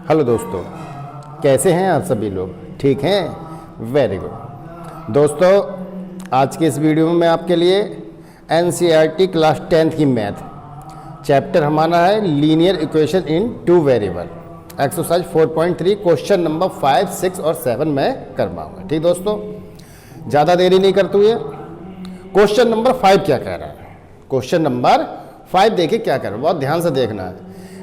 Hello दोस्तों, कैसे हैं आप सभी लोग? ठीक हैं? Very good. दोस्तों, आज के इस वीडियो में मैं आपके लिए एनसीईआरटी क्लास 10th की मैथ चैप्टर हमारा है linear equation in two variable, exercise 4.3 question number 5, 6 और 7 मैं करवाऊंगा। ठीक दोस्तों, ज़्यादा देरी नहीं करते हुए क्वेश्चन नंबर 5 क्या कह रहा है? क्वेश्चन नंबर 5 देखिए क्या कर रहा है, बहुत ध्यान से देखना है।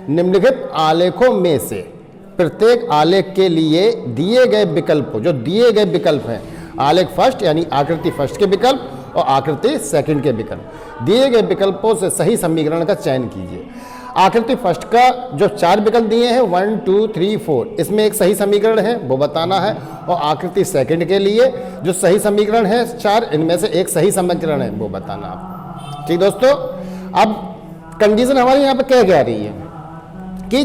निम्नलिखित आलेखों में से प्रत्येक आलेख के लिए दिए गए विकल्पों, जो दिए गए विकल्प हैं, आलेख फर्स्ट यानी आकृति फर्स्ट के विकल्प और आकृति सेकंड के विकल्प, दिए गए विकल्पों से सही समीकरण का चयन कीजिए। आकृति फर्स्ट का जो 4 विकल्प दिए हैं 1, 2, 3, 4, इसमें एक सही समीकरण है वो बताना है, और आकृति सेकंड के लिए जो सही समीकरण है 4, इनमें से एक सही समीकरण है वो बताना आपको। ठीक दोस्तों, अब कंडीशन हमारी यहाँ पे क्या कह रही है कि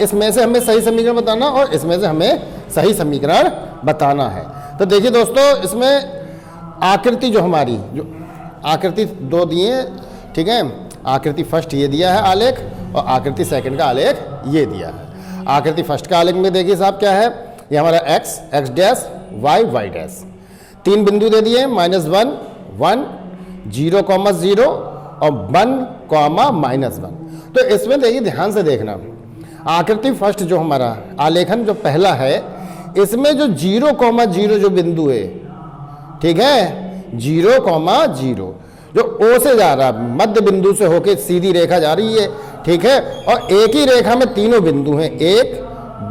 इसमें से हमें सही समीकरण बताना और इसमें से हमें सही समीकरण बताना है। तो देखिए दोस्तों, इसमें आकृति जो हमारी जो आकृति 2 दिए हैं, ठीक है, आकृति फर्स्ट ये दिया है आलेख और आकृति सेकंड का आलेख ये दिया है। आकृति फर्स्ट का आलेख में देखिए साहब क्या है, ये हमारा x, x dash, y, y dash, 3 बिंदु दे दिए, -1, 1, 0, 0 और 1, -1। तो इसमें देखिए ध्यान से देखना, आकृति फर्स्ट जो हमारा आलेखन जो पहला है, इसमें जो 0, 0 जो बिंदु है, ठीक है, 0, 0 जो O से जा रहा है, मध्य बिंदु से होके सीधी रेखा जा रही है, ठीक है, और एक ही रेखा में तीनों बिंदु हैं, 1,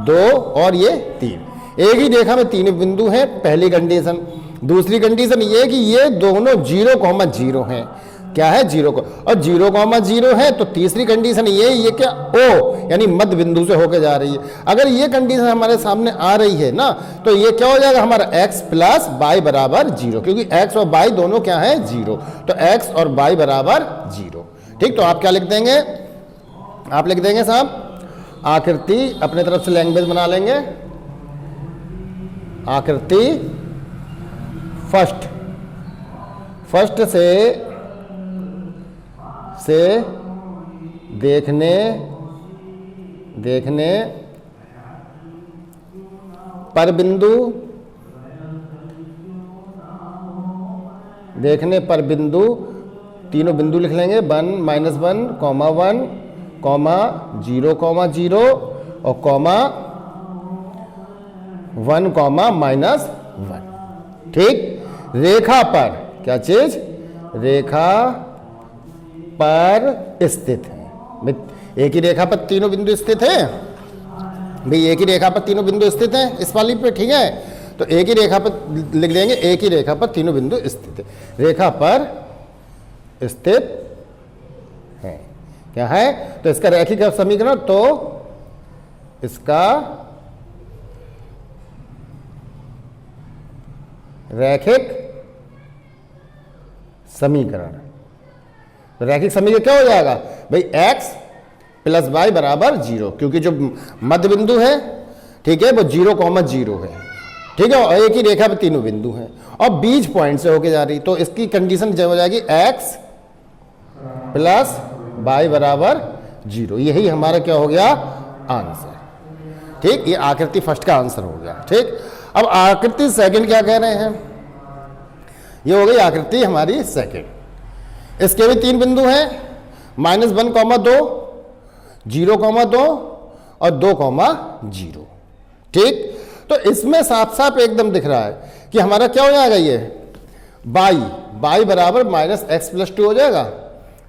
2 और ये 3, एक ही रेखा में 3 बिंदु हैं, पहली कंडीशन। दूसरी कंडीशन ये कि ये दोनों 0, 0 हैं, क्या है 0 और 0, 0 है। तो तीसरी कंडीशन ये क्या O यानी मध्य बिंदु से होकर जा रही है। अगर ये कंडीशन हमारे सामने आ रही है ना, तो ये क्या हो जाएगा हमारा x प्लस y बराबर 0, क्योंकि x और y दोनों क्या है 0, तो x और y बराबर 0। ठीक, तो आप क्या लिख देंगे? आप लिख देंगे साहब आकृति, अपने तरफ से लैंग्वेज बना लेंगे, आकृति फर्स्ट से देखने पर बिंदु, तीनों बिंदु लिख लेंगे, 1, -1, 1, 0, 0 और 1, -1। ठीक, रेखा पर क्या चीज? रेखा पर स्थित है। एक ही रेखा पर तीनों बिंदु स्थित हैं भाई, एक ही रेखा पर तीनों बिंदु स्थित हैं इस वाली पे, ठीक है, तो एक ही रेखा पर लिख देंगे, एक ही रेखा पर तीनों बिंदु स्थित है, रेखा पर स्थित है। क्या है? तो इसका रैखिक समीकरण, तो इसका रैखिक समीकरण, रैखिक समीकरण क्या हो जाएगा भाई? x प्लस y बराबर 0, क्योंकि जो मध्य बिंदु है, ठीक है, वो 0, 0 है, ठीक है, और एक ही रेखा पे तीनों बिंदु हैं और बीज पॉइंट से होके जा रही, तो इसकी कंडीशन जब हो जाएगी x प्लस y बराबर 0। यही हमारा क्या हो गया? आंसर। ठीक, ये आकृति फर्स्ट का आंसर हो गया। ठीक, अब आकृति सेकंड क्या कह रहे हैं? ये हो गई आकृति हमारी सेकंड। इसके भी 3 बिंदु हैं, -1, 2, 0, 2 और 2, 0। ठीक, तो इसमें साफ साफ एकदम दिख रहा है कि हमारा क्या हो जाएगा, ये y बराबर -x + 2 हो जाएगा,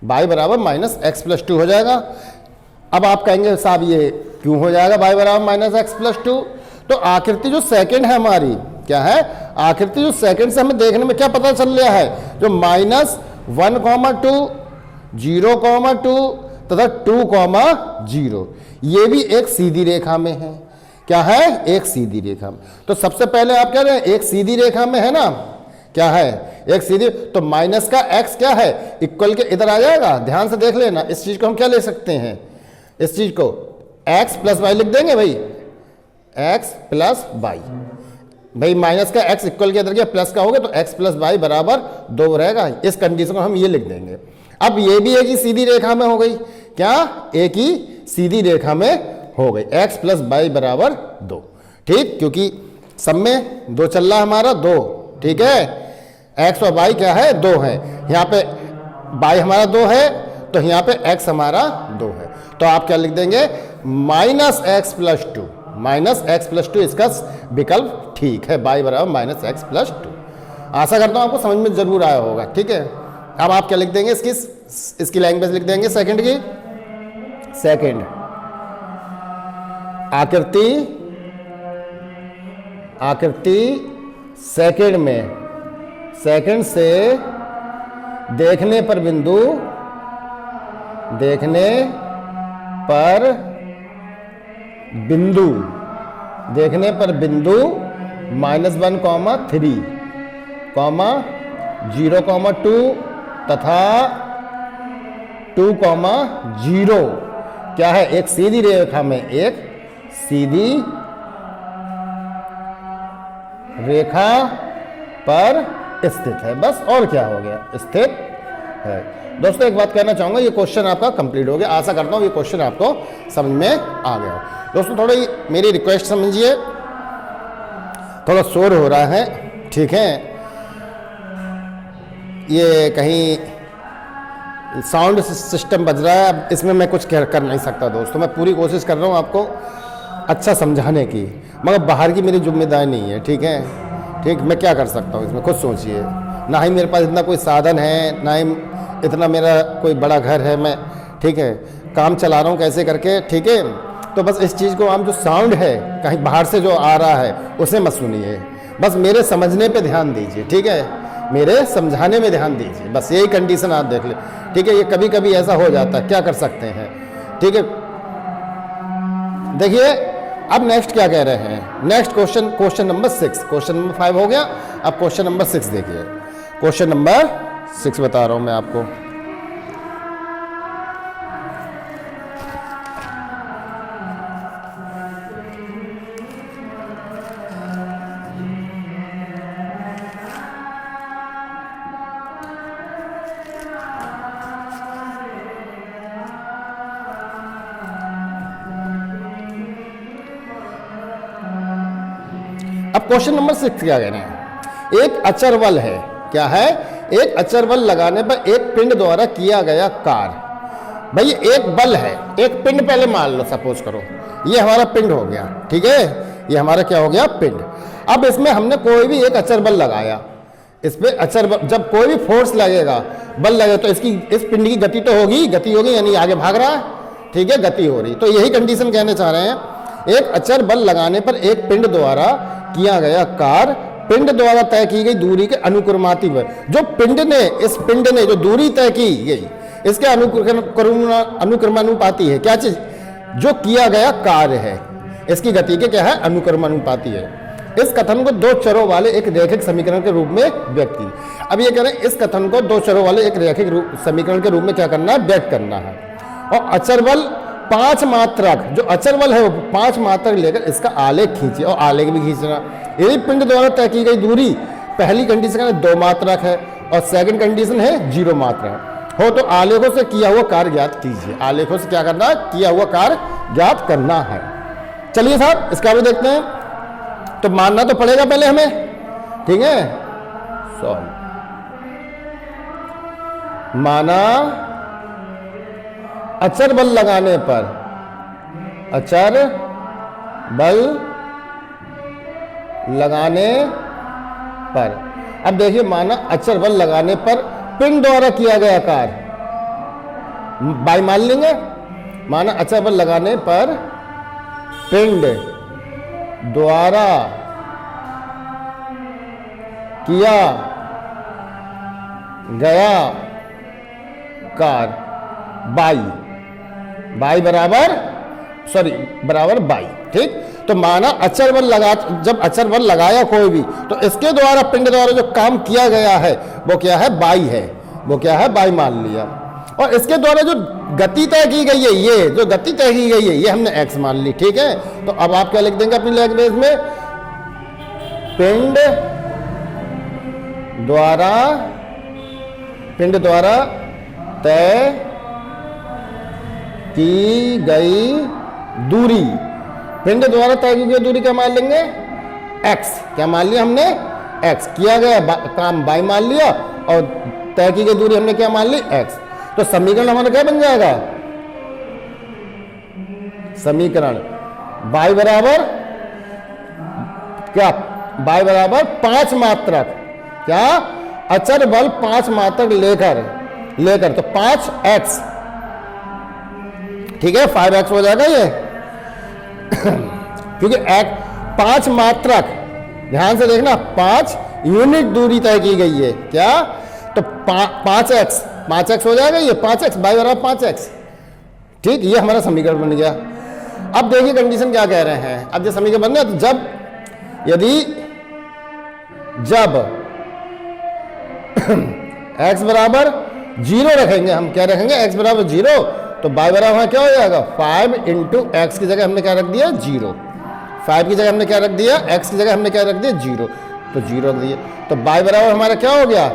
y बराबर -x + 2 हो जाएगा। अब आप कहेंगे साहब ये क्यों हो जाएगा y बराबर -x + 2? तो आकृति जो सेकंड है हमारी, क्या है? आकृति जो सेकंड से हमें देखने में क्या पता चल रहा है, जो -1, 2, 0, 2 तथा 2, 0, ये भी एक सीधी रेखा में है। क्या है? एक सीधी रेखा में। तो सबसे पहले आप कह रहे हैं एक सीधी रेखा में है ना, क्या है? एक सीधी, तो माइनस का x क्या है? इक्वल के इधर आ जाएगा। ध्यान से देख लेना, इस चीज को हम क्या ले सकते हैं? इस चीज को x प्लस y लिख देंगे भाई, x प्लस y। भाई माइनस का x इक्वल के इधर गया, प्लस का होगा तो x प्लस y बराबर 2 रहेगा। इस कंडीशन को हम ये लिख देंगे। अब ये भी एक ही सीधी रेखा में हो गई, क्या? एक ही सीधी रेखा में हो गई, x प्लस वाई बराबर 2। ठीक, क्योंकि सब में 2 चल रहा है हमारा 2, ठीक है। x और y क्या है 2 है, यहाँ पे y हमारा 2 है तो यहाँ पे x हमारा 2 है, तो आप क्या लिख देंगे minus x plus 2, minus x plus 2 इसका विकल्प ठीक है, y बराबर माइनस एक्स प्लस 2। आशा करता हूँ आपको समझ में जरूर आया होगा, ठीक है। अब आप क्या लिख देंगे, इसकी लैंग्वेज लिख देंगे सेकंड की। सेकंड आकृति सेकंड में, सेकंड से देखने पर बिंदु, देखने पर बिंदु, देखने पर बिंदु -1, 3, 0, 2 तथा 2, 0 क्या है, एक सीधी रेखा में, एक सीधी रेखा पर स्थित है, बस और क्या हो गया, स्थित है। दोस्तों एक बात कहना चाहूंगा, ये क्वेश्चन आपका कंप्लीट हो गया। आशा करता हूँ ये क्वेश्चन आपको समझ में आ गया हो। दोस्तों थोड़ी मेरी रिक्वेस्ट समझिए, थोड़ा शोर हो रहा है, ठीक है, ये कहीं साउंड सिस्टम बज रहा है, अब इसमें मैं कुछ कर नहीं सकता दोस्तों। मैं पूरी कोशिश कर रहा हूँ आपको अच्छा समझाने की, मगर बाहर की मेरी जिम्मेदारी नहीं है, ठीक है। ठीक, मैं क्या कर सकता हूँ इसमें, खुद सोचिए। ना ही मेरे पास इतना कोई साधन है, ना ही इतना मेरा कोई बड़ा घर है, मैं ठीक है काम चला रहा हूँ कैसे करके, ठीक है। तो बस इस चीज़ को, आप जो साउंड है कहीं बाहर से जो आ रहा है उसे मत सुनिए, बस मेरे समझने पे ध्यान दीजिए, ठीक है, मेरे समझाने में ध्यान दीजिए, बस यही कंडीशन आप देख ले, ठीक है। ये कभी कभी ऐसा हो जाता है, क्या कर सकते हैं, ठीक है। देखिए अब नेक्स्ट क्या कह रहे हैं, next question number 6, question number 5 हो गया, अब क्वेश्चन नंबर 6 देखिए। क्वेश्चन नंबर 6 बता रहा हूं मैं आपको। अब क्वेश्चन नंबर 6 क्या कह रहे हैं, एक अचर बल है, क्या है, एक अचर बल लगाने पर एक पिंड द्वारा किया गया कार्य। भाई एक बल है, एक पिंड पहले मान लो, सपोज करो ये हमारा पिंड हो गया, ठीक है, ये हमारा क्या हो गया, पिंड। अब इसमें हमने कोई भी एक अचर बल लगाया, इस पे अचर बल, जब कोई भी फोर्स लगेगा, बल लगे, तो इस पिंड की गति तो होगी, गति होगी यानी आगे भाग रहा है, ठीक है, गति हो रही। तो यही कंडीशन कहने चाह रहे हैं, एक अचर बल लगाने पर एक पिंड द्वारा किया गया कार्य पिंड द्वारा तय की गई दूरी के अनुक्रमाती है। जो पिंड ने, इस पिंड ने जो दूरी तय की गई, इसके अनुक्रमानुपाती है, क्या चीज, जो किया गया कार्य है, इसकी गति के क्या है, अनुक्रमानुपाती है। इस कथन को 2 चरों वाले एक रैखिक समीकरण के रूप में व्यक्त की। अब ये कह रहे हैं इस कथन को 2 चरों वाले एक रैखिक समीकरण के रूप में क्या करना है, व्यक्त करना है। और अचर बल 5 मात्रक, जो अचर बल है वो 5 मात्रक लेकर इसका आलेख खींचिए, और आलेख भी खींचना। यदि पिंड द्वारा तय की गई दूरी, पहली कंडीशन है 2 मात्रक है और सेकंड कंडीशन है 0 मात्रक हो, तो आलेखों से किया हुआ कार्य ज्ञात कीजिए। आलेखों से क्या करना है, किया हुआ कार्य ज्ञात करना है। चलिए साहब इसका भी देखते हैं, तो मानना तो पड़ेगा पहले हमें, ठीक है। सॉल्व, माना अचर बल लगाने पर, अचर बल लगाने पर, अब देखिए माना अचर बल लगाने पर पिंड द्वारा किया गया कार्य, बाई मान लेंगे। माना अचर बल लगाने पर पिंड द्वारा किया गया कार्य बाई बराबर बाई, ठीक। तो माना अचर बल लगा, जब अचर बल लगाया कोई भी, तो इसके द्वारा पिंड द्वारा जो काम किया गया है वो क्या है, बाई है, वो क्या है, बाई मान लिया। और इसके द्वारा जो गति तय की गई है, ये जो गति तय की गई है, ये हमने एक्स मान ली, ठीक है। तो अब आप क्या लिख देंगे अपनी लैंग्वेज में, पिंड द्वारा तय की गई दूरी, पिंड द्वारा तय की गई दूरी क्या मान लेंगे, x। क्या मान लिया हमने, x। किया गया काम y मान लिया और तय की गई दूरी हमने क्या मान ली, x। तो समीकरण हमारा क्या बन जाएगा, समीकरण y बराबर क्या, y बराबर 5 मात्रक, क्या, अचर बल 5 मात्रक लेकर तो 5x, ठीक है, 5x हो जाएगा ये क्योंकि 5 मात्रक, ध्यान से देखना, 5 यूनिट दूरी तय की गई है, क्या, तो 5x हो जाएगा ये, 5x, y बराबर 5x, ठीक। ये हमारा समीकरण बन गया। अब देखिए कंडीशन क्या कह रहे हैं, अब जो समीकरण बन गया, तो जब x बराबर 0 रखेंगे, हम क्या रखेंगे, x बराबर 0, तो y बराबर क्या हो जाएगा, 5 इंटू एक्स की जगह हमने क्या रख दिया, 0। 5 की जगह हमने क्या रख दिया, x की जगह हमने क्या रख दिया, 0, तो 0 रख दिया। तो y बराबर हमारा क्या हो गया,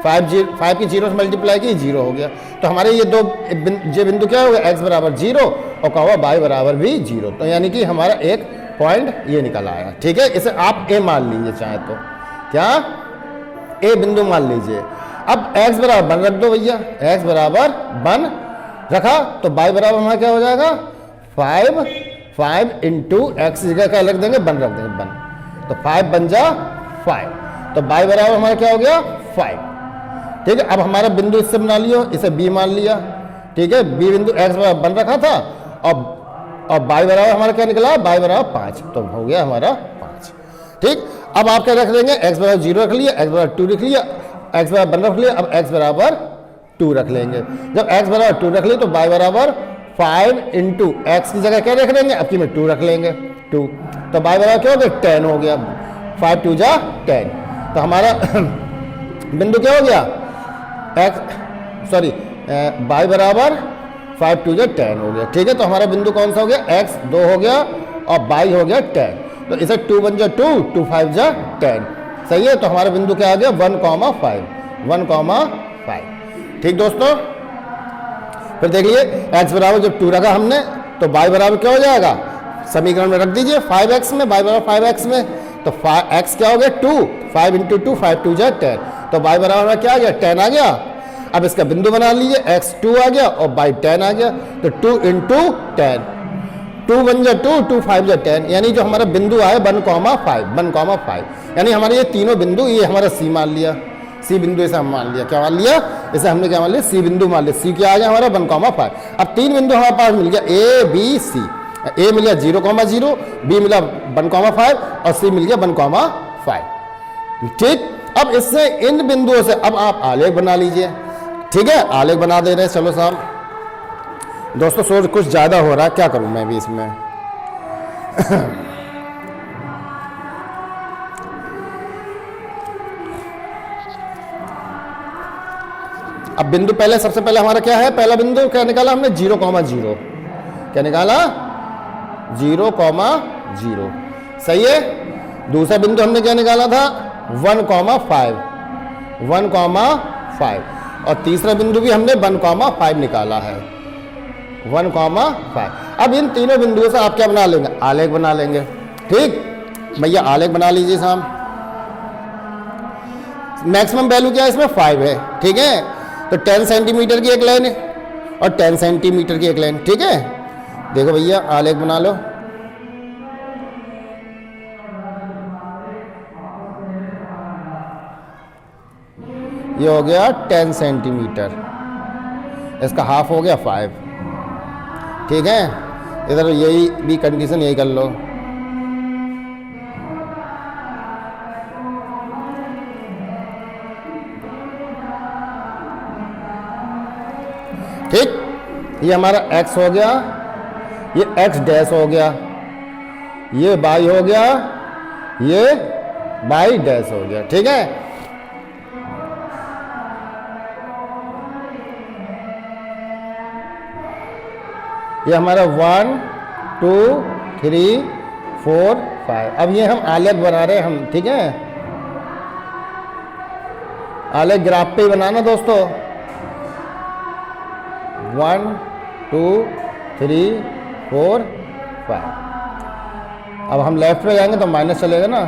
5 की 0 से मल्टीप्लाई की 0 हो गया। तो हमारे ये दो ये बिंदु क्या हो गया, x बराबर 0 और कहा हुआ y बराबर भी 0, तो यानी कि हमारा एक पॉइंट ये निकल आया, ठीक है। इसे आप a मान लीजिए चाहे तो, क्या, a बिंदु मान लीजिए। अब x बराबर 1 रख दो भैया, x बराबर 1 रखा तो y बराबर हमारा क्या हो जाएगा, 5 इंटू एक्स की जगह क्या रख देंगे, 1 रख देंगे, 1, तो 5 बन जा 5, तो y बराबर हमारा क्या हो गया, 5, ठीक है। अब हमारा बिंदु इससे बना लियो, इसे b मान लिया, ठीक है, b बिंदु x बराबर 1 रखा था और y बराबर हमारा क्या निकला, y बराबर 5, तो हो गया हमारा 5, ठीक। अब आप क्या रख देंगे, x बराबर 0 रख लिया, x बराबर 2 रख लिया, x बराबर 1 रख लिया, अब x बराबर 2 रख लेंगे। जब x बराबर 2 रख लिया तो y बराबर 5 इंटू एक्स की जगह क्या रख लेंगे, अब की में 2 रख लेंगे, 2, तो y बराबर क्या हो गया, 10 हो गया, 5 2 जा 10, तो हमारा बिंदु क्या हो गया, y बराबर 5 2 जा 10 हो गया, ठीक है। तो हमारा बिंदु कौन सा हो गया, x 2 हो गया और y हो गया 10, तो इसे 2 1 जा 2, 2 5 जा 10, सही है। तो हमारा बिंदु क्या आ गया, 1,5, ठीक दोस्तों। फिर देख लिए x बराबर जब 2 रखा हमने तो y बराबर क्या हो जाएगा, समीकरण में रख दीजिए 5x में, y बराबर 5x में, तो x क्या हो गया 2, 5 इंटू 2, 5 2 जा 10, तो y बराबर क्या आ गया, 10 आ गया। अब इसका बिंदु बना लीजिए, x 2 आ गया और y 10 आ गया, तो 2 इंटू 10, 2 1 जा 2, 2 5 जा 10, यानी जो हमारा बिंदु आया 1,5, यानी हमारे ये तीनों बिंदु, ये हमारा C मान लिया, C बिंदु इसे हम मान लिया, क्या मान लिया, इसे हमने क्या मान लिया, C बिंदु मान लिया। C क्या आ गया हमारा 1,5। अब 3 बिंदु हमारे पास मिल गया A B C, A मिल गया 0,0, B मिला 1,5 और C मिल गया 1,5, ठीक। अब इससे इन बिंदुओं से अब आप आलेख बना लीजिए, ठीक है, आलेख बना दे रहे हैं। चलो साहब दोस्तों, सोच कुछ ज्यादा हो रहा है, क्या करूं मैं भी इसमें अब बिंदु पहले, सबसे पहले हमारा क्या है, पहला बिंदु क्या निकाला हमने, 0,0, क्या निकाला, 0,0, सही है। दूसरा बिंदु हमने क्या निकाला था, 1,5, और तीसरा बिंदु भी हमने 1,5 निकाला है, 1,5। अब इन तीनों बिंदुओं से आप क्या बना लेंगे, आलेख बना लेंगे, ठीक भैया, आलेख बना लीजिए साहब। मैक्सिमम वैल्यू क्या है इसमें, 5 है, ठीक है। तो 10 सेंटीमीटर की एक लाइन है और 10 सेंटीमीटर की एक लाइन, ठीक है। देखो भैया आलेख बना लो, ये हो गया 10 सेंटीमीटर, इसका हाफ हो गया 5, ठीक है। इधर यही भी कंडीशन यही कर लो, ठीक। ये हमारा x हो गया, ये x डैश हो गया, ये y हो गया, ये y डैश हो गया, ठीक है। ये हमारा 1 2 3 4 5। अब ये हम आलेख बना रहे हैं हम, ठीक है। आलेख ग्राफ पे ही बनाना दोस्तों, 1 2 3 4 5। अब हम लेफ्ट पे जाएंगे तो माइनस चलेगा ना,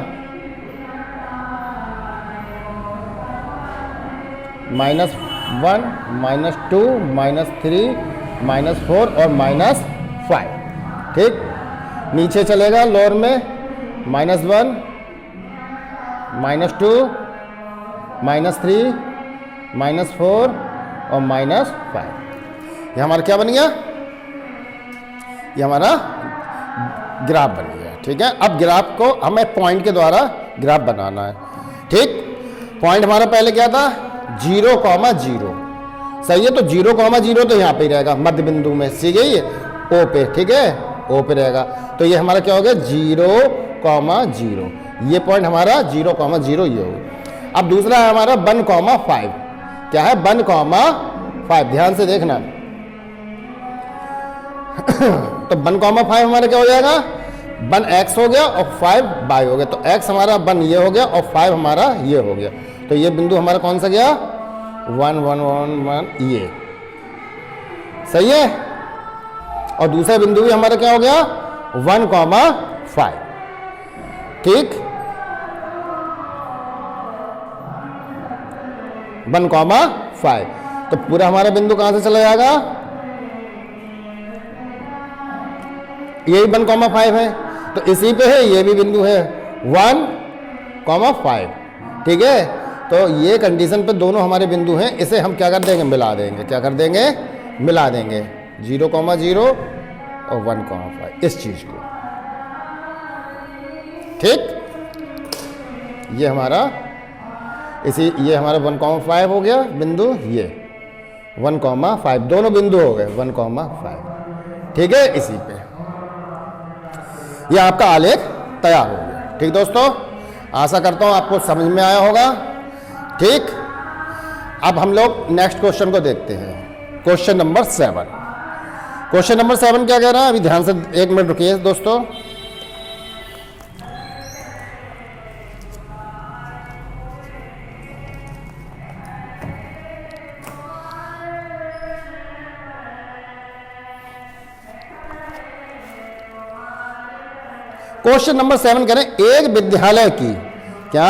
-1, -2, -3, -4 और -5। ठीक, नीचे चलेगा लोअर में -1, -2, -3, -4 और -5। ये हमारा क्या बन गया? ये हमारा ग्राफ बन गया। ठीक है, अब ग्राफ को हमें पॉइंट के द्वारा ग्राफ बनाना है। ठीक, पॉइंट हमारा पहले क्या था? 0,0। सही है, तो 0,0 तो यहाँ पे ही रहेगा मध्य बिंदु में, सी गई ओ पे। ठीक है, ओ पे रहेगा, तो ये हमारा क्या हो गया? 0,0। ये पॉइंट हमारा 0,0 ये हो गया। अब दूसरा है हमारा 1,5। क्या है? 1,5। ध्यान से देखना। तो 1,5 हमारा क्या हो जाएगा? 1x हो गया और 5y हो गया। तो x हमारा 1 ये हो गया और 5 हमारा ये हो गया। तो ये बिंदु हमारा कौन सा गया? 1, 1, 1, 1 ये। सही है, और दूसरा बिंदु भी हमारा क्या हो गया? 1,5। ठीक, 1,5। तो पूरा हमारा बिंदु कहां से चला जाएगा? यही 1,5 है, तो इसी पे है, ये भी बिंदु है 1,5। ठीक है, तो ये कंडीशन पे दोनों हमारे बिंदु हैं, इसे हम क्या कर देंगे? मिला देंगे। क्या कर देंगे? मिला देंगे 0,0 और 1,5 इस चीज को। ठीक, ये हमारा ये हमारा 1,5 हो गया बिंदु, ये 1,5 दोनों बिंदु हो गए 1,5। ठीक है, इसी पे ये आपका आलेख तैयार हो गया। ठीक दोस्तों, आशा करता हूं आपको समझ में आया होगा। ठीक, अब हम लोग नेक्स्ट क्वेश्चन को देखते हैं। Question number 7। क्वेश्चन नंबर 7 क्या कह रहा है? अभी ध्यान से 1 मिनट रुकिए दोस्तों। क्वेश्चन नंबर 7 कह रहे हैं, एक विद्यालय की, क्या?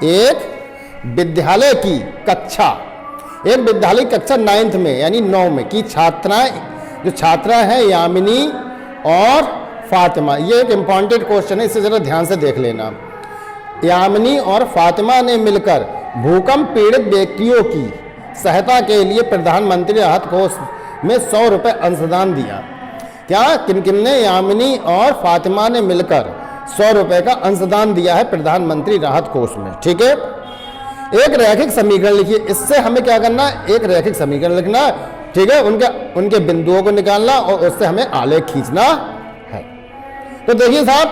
एक विद्यालय की कक्षा, एक विद्यालय की कक्षा 9th में यानी 9 में की छात्रा है यामिनी और फातिमा। ये एक इंपॉर्टेंट क्वेश्चन है, इसे जरा ध्यान से देख लेना। यामिनी और फातिमा ने मिलकर भूकंप पीड़ित व्यक्तियों की सहायता के लिए प्रधानमंत्री राहत कोष में 100 रुपये अंशदान दिया। क्या? किन किन ने? यामिनी और फातिमा ने मिलकर 100 रुपये का अंशदान दिया है प्रधानमंत्री राहत कोष में। ठीक है, एक रैखिक समीकरण लिखिए। इससे हमें क्या करना है? एक रैखिक समीकरण लिखना है। ठीक है, उनके बिंदुओं को निकालना और उससे हमें आलेख खींचना है। तो देखिए साहब,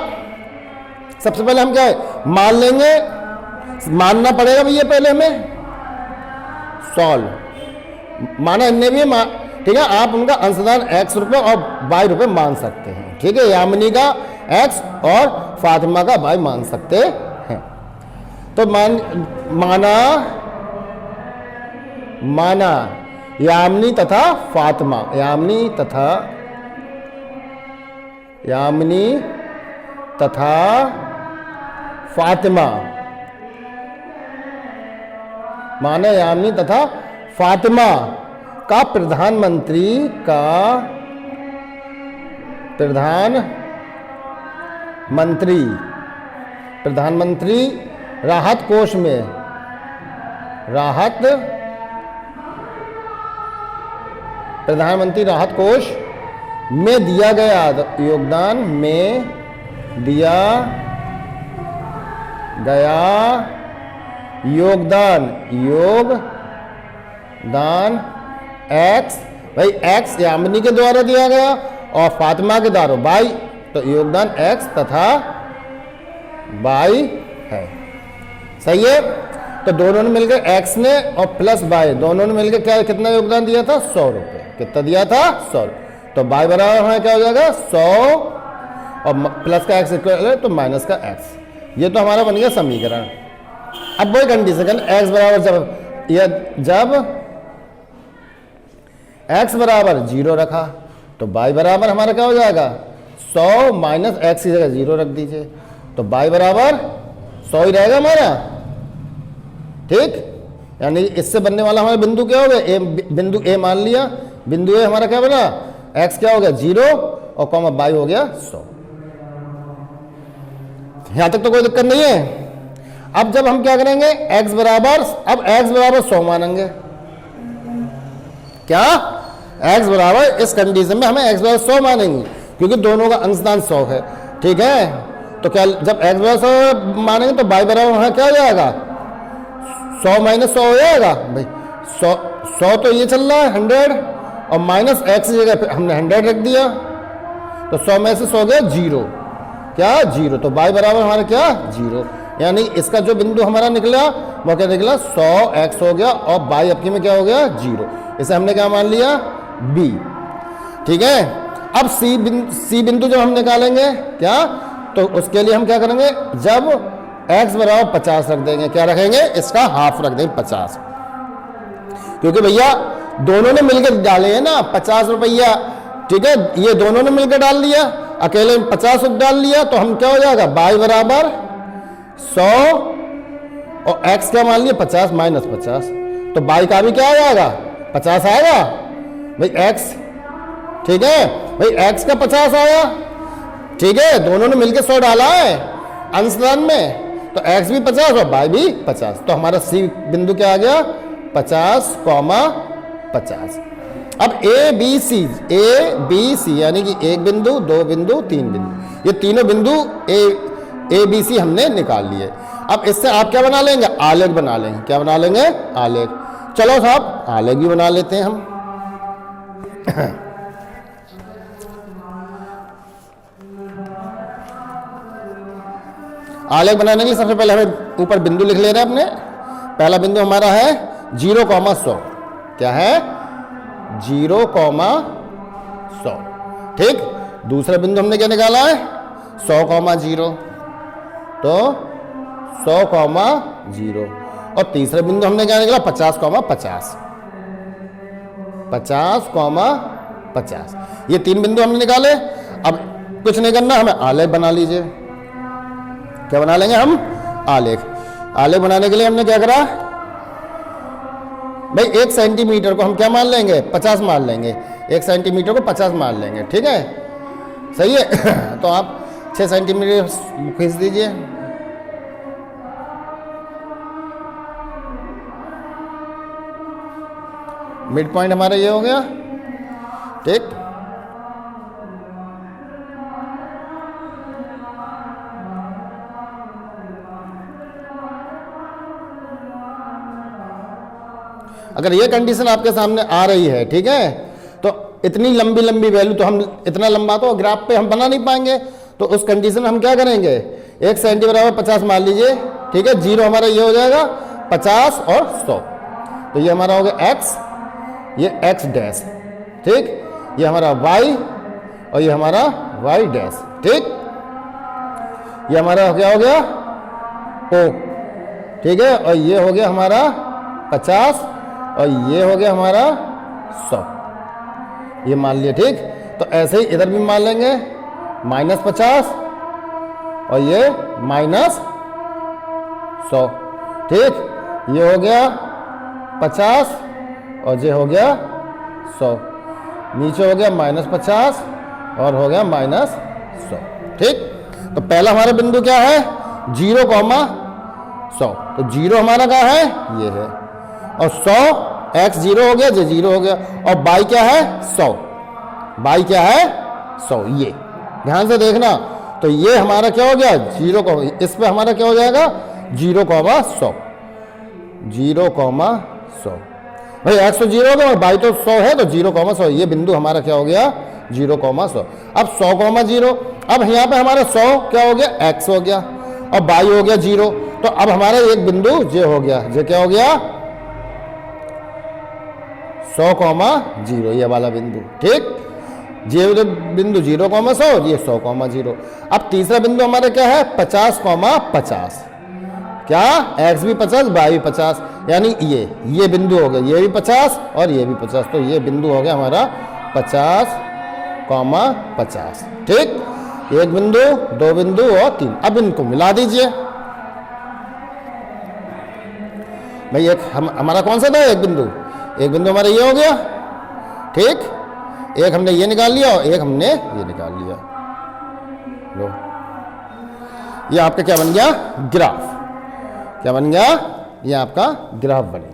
सबसे पहले हम क्या है? मान लेंगे, मानना पड़ेगा भैया पहले हमें। सॉल्व माना इनने भी, ठीक है, आप उनका अंशदान x रुपये और y रुपये मान सकते हैं। ठीक है, यामिनी का x और फातिमा का y मान सकते हैं। तो माना यामिनी तथा फातिमा, यामिनी तथा फातिमा, माना यामिनी तथा फातिमा का प्रधानमंत्री राहत कोष में, प्रधानमंत्री राहत कोष में दिया गया योगदान x, भाई x यामिनी के द्वारा दिया गया और फातिमा के द्वारा y, तो योगदान x तथा y है। सही है, तो दोनों ने मिलकर x ने और प्लस y दोनों ने मिलकर क्या कितना योगदान दिया था? 100 रुपये। कितना दिया था? 100। तो y बराबर हमें क्या हो जाएगा? 100 और प्लस का x इक्वल तो माइनस का x। ये तो हमारा बन गया समीकरण। अब वही कंडीशन, x बराबर जब x बराबर 0 रखा तो y बराबर हमारा क्या हो जाएगा? 100 माइनस एक्स की जगह 0 रख दीजिए, तो y बराबर 100 ही रहेगा हमारा। ठीक, यानी इससे बनने वाला हमारा बिंदु क्या हो गया, ए बिंदु ए मान लिया, बिंदु ए हमारा क्या बना, x क्या हो गया 0 और कॉमा y हो गया 100। यहां तक तो कोई दिक्कत नहीं है। अब जब हम क्या करेंगे, x बराबर, अब x बराबर 100 मानेंगे, क्या x बराबर, इस कंडीशन में हमें x बराबर 100 मानेंगे क्योंकि दोनों का अंशदान 100 है। ठीक है, तो क्या जब x बराबर 100 मानेंगे तो y बराबर वहां क्या हो जाएगा, 100 माइनस 100 हो जाएगा भाई। 100 तो ये चल रहा है 100 और माइनस एक्स की जगह हमने 100 रख दिया, तो 100 में से 100 गया 0, क्या 0, तो y बराबर हमारा क्या 0। यानी इसका जो बिंदु हमारा निकला वो क्या निकला, 100x हो गया और y आपकी में क्या हो गया 0। इसे हमने क्या मान लिया b। ठीक है, अब C बिंदु जब हम निकालेंगे क्या, तो उसके लिए हम क्या करेंगे, जब x बराबर 50 रख देंगे, क्या रखेंगे, इसका हाफ रख देंगे 50, क्योंकि भैया दोनों ने मिलकर डाले हैं ना 50 रुपया। ठीक है, ये दोनों ने मिलकर डाल दिया, अकेले 50 डाल लिया, तो हम क्या हो जाएगा, y बराबर 100 और x क्या मान लिया 50 माइनस 50, तो y का भी क्या आ जाएगा 50 आएगा भाई x। ठीक है भाई, x का 50 आया। ठीक है, दोनों ने मिलकर 100 डाला है अंशदान में, तो x भी 50 और y भी 50, तो हमारा C बिंदु क्या आ गया 50, 50। अब ए बी सी यानी कि एक बिंदु, दो बिंदु, तीन बिंदु, ये तीनों बिंदु ए बी सी हमने निकाल लिए। अब इससे आप क्या बना लेंगे, आलेख बना लेंगे। क्या बना लेंगे, आलेख। चलो साहब आलेख भी बना लेते हैं हम। आलेख बनाने के लिए सबसे पहले हमें ऊपर बिंदु लिख ले रहे हैं अपने। पहला बिंदु हमारा है 0,100, क्या है 0,100। ठीक, दूसरा बिंदु हमने क्या निकाला है 100,0, तो 100,0 और तीसरा बिंदु हमने क्या निकाला 50,50, 50,50। ये तीन बिंदु हमने निकाले। अब कुछ नहीं करना, हमें आलेख बना लीजिए। क्या बना लेंगे हम, आलेख। आलेख बनाने के लिए हमने क्या करा भाई, 1 सेंटीमीटर को हम क्या मान लेंगे 50 मान लेंगे, 1 सेंटीमीटर को 50 मान लेंगे। ठीक है, सही है। तो आप 6 सेंटीमीटर खींच दीजिए। मिड पॉइंट हमारा ये हो गया। ठीक, अगर ये कंडीशन आपके सामने आ रही है, ठीक है, तो इतनी लंबी लंबी वैल्यू तो हम, इतना लंबा तो ग्राफ पे हम बना नहीं पाएंगे, तो उस कंडीशन में हम क्या करेंगे, 1 सेंटी बराबर 50 मान लीजिए। ठीक है, 0 हमारा ये हो जाएगा 50 और 100, तो ये हमारा हो गया x, ये x डैश। ठीक, ये हमारा y और ये हमारा y डैश। ठीक, ये हमारा क्या हो गया o। ठीक है, और ये हो गया हमारा 50 और ये हो गया हमारा 100, ये मान लिया। ठीक, तो ऐसे ही इधर भी मान लेंगे -50 और ये -100। ठीक, ये हो गया 50 और ये हो गया 100, नीचे हो गया -50 और हो गया -100। ठीक, तो पहला हमारा बिंदु क्या है 0,100, तो 0 हमारा कहाँ है, ये है, और 100 x 0 हो गया, जो 0 हो गया, और y क्या है 100, y क्या है 100, ये ध्यान से देखना। तो ये हमारा क्या हो गया 0, इस पे हमारा क्या हो जाएगा 0,100, 0,100 भाई, x तो 0 हो गया और y तो 100 है, तो 0,100 ये बिंदु हमारा क्या हो गया 0,100। अब 100,0, अब यहाँ पे हमारा 100 क्या हो गया x हो गया और y हो गया 0, तो अब हमारा एक बिंदु j हो गया, j क्या हो गया 100,0, ये वाला बिंदु। ठीक, ये बिंदु 0,100, ये 100,0। अब तीसरा बिंदु हमारा क्या है 50,50, क्या x भी 50 y भी 50, यानी ये बिंदु हो गया, ये भी 50 और ये भी 50, तो ये बिंदु हो गया हमारा 50,50। ठीक, एक बिंदु, दो बिंदु और तीन। अब इनको मिला दीजिए भाई। एक हमारा कौन सा था? एक बिंदु। एक बिंदु हमारा ये हो गया, ठीक। एक हमने ये निकाल लिया और एक हमने ये निकाल लिया। लो, ये आपका क्या बन गया? ग्राफ। क्या बन गया? ये आपका ग्राफ बन गया।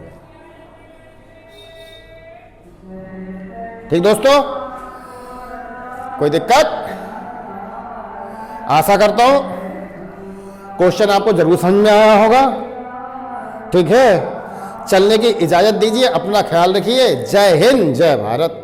ठीक दोस्तों, कोई दिक्कत? आशा करता हूं क्वेश्चन आपको जरूर समझ में आया होगा। ठीक है, चलने की इजाजत दीजिए, अपना ख्याल रखिए। जय हिंद, जय भारत।